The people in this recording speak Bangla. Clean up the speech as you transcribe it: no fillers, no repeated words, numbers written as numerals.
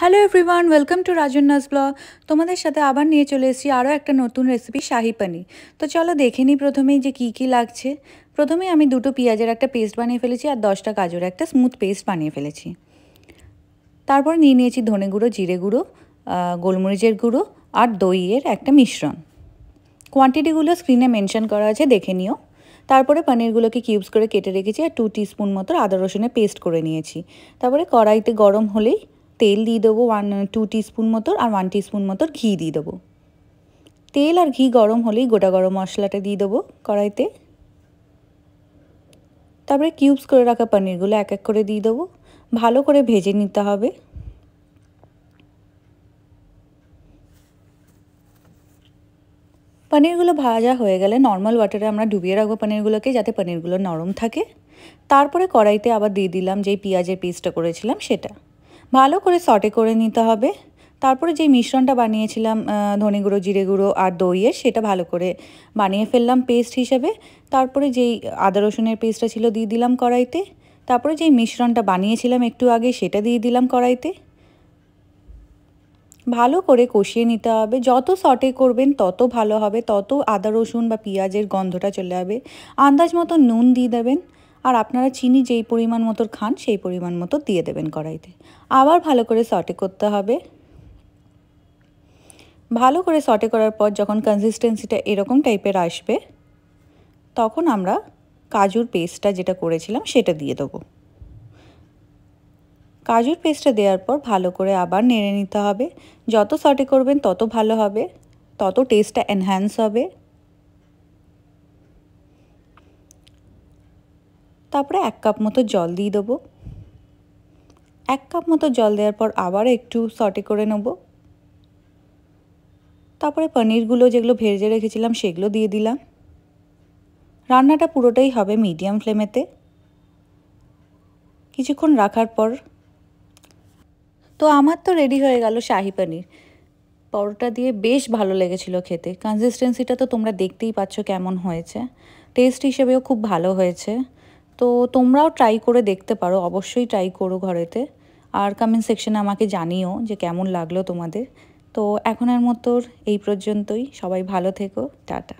Hello everyone, welcome to Rajanya's blog. তোমাদের সাথে আবার নিয়ে চলে এসেছি আরও একটা নতুন রেসিপি, শাহি পনির। তো চলো দেখে নিই প্রথমেই যে কী কী লাগছে। প্রথমেই আমি 2টো পেঁয়াজের একটা পেস্ট বানিয়ে ফেলেছি আর 10টা গাজর একটা স্মুথ পেস্ট বানিয়ে ফেলেছি। তারপর নিয়ে নিয়েছি ধনে গুঁড়ো, জিরে গুঁড়ো, গোলমরিচের গুঁড়ো আর দইয়ের একটা মিশ্রণ। কোয়ান্টিটিগুলো স্ক্রিনে মেনশন করা আছে, দেখে নিও। তারপরে পনিরগুলোকে কিউবস করে কেটে রেখেছি আর 2 টিস্পুন মতো আদা রসুনের পেস্ট করে নিয়েছি। তারপরে কড়াইতে গরম হলেই তেল দিয়ে দেবো 2 টিস্পুন মতো আর 1 টিস্পুন মতো ঘি দিয়ে দেবো। তেল আর ঘি গরম হলেই গোটা গরম মশলাটা দিয়ে দেবো কড়াইতে। তারপরে কিউবস করে রাখা পনিরগুলো এক এক করে দিয়ে দেবো। ভালো করে ভেজে নিতে হবে। পনিরগুলো ভাজা হয়ে গেলে নর্মাল ওয়াটারে আমরা ডুবিয়ে রাখবো পনিরগুলোকে, যাতে পনিরগুলো নরম থাকে। তারপরে কড়াইতে আবার দিয়ে দিলাম যেই পেঁয়াজের পেস্টটা করেছিলাম সেটা। ভালো করে সটে করে নিতে হবে। তারপরে যেই মিশ্রণটা বানিয়েছিলাম ধনে গুঁড়ো, জিরে গুঁড়ো আর দইয়ের, সেটা ভালো করে বানিয়ে ফেললাম পেস্ট হিসেবে। তারপরে যেই আদা রসুনের পেস্টটা ছিল দিয়ে দিলাম কড়াইতে। তারপরে যেই মিশ্রণটা বানিয়েছিলাম একটু আগে সেটা দিয়ে দিলাম কড়াইতে। ভালো করে কষিয়ে নিতে হবে। যত সটে করবেন তত ভালো হবে, তত আদা রসুন বা পেঁয়াজের গন্ধটা চলে যাবে। আন্দাজ মতো নুন দিয়ে দেবেন আর আপনারা চিনি যেই পরিমাণ মতো খান সেই পরিমাণ মতো দিয়ে দেবেন কড়াইতে। আবার ভালো করে সটে করতে হবে। ভালো করে সটে করার পর যখন কনসিস্টেন্সিটা এরকম টাইপের আসবে, তখন আমরা কাজুর পেস্টটা যেটা করেছিলাম সেটা দিয়ে দেবো। কাজুর পেস্টটা দেওয়ার পর ভালো করে আবার নেড়ে নিতে হবে। যত সটে করবেন তত ভালো হবে, তত টেস্টটা এনহ্যান্স হবে। তারপরে 1 কাপ মতো জল দিয়ে দেবো। 1 কাপ মতো জল দেওয়ার পর আবার একটু সটে করে নেব। তারপরে পনিরগুলো যেগুলো ভেজে রেখেছিলাম সেগুলো দিয়ে দিলাম। রান্নাটা পুরোটাই হবে মিডিয়াম ফ্লেমেতে। কিছুক্ষণ রাখার পর তো আমার তো রেডি হয়ে গেল শাহি পনির। পরোটা দিয়ে বেশ ভালো লেগেছিল খেতে। কনসিস্টেন্সিটা তো তোমরা দেখতেই পাচ্ছ কেমন হয়েছে। টেস্ট হিসেবেও খুব ভালো হয়েছে। তো তোমরাও ট্রাই করে দেখতে পারো, অবশ্যই ট্রাই করো ঘরেতে। আর কমেন্ট সেকশনে আমাকে জানিও যে কেমন লাগলো তোমাদের। তো এখনের মতো এই পর্যন্তই। সবাই ভালো থেকো, টাটা।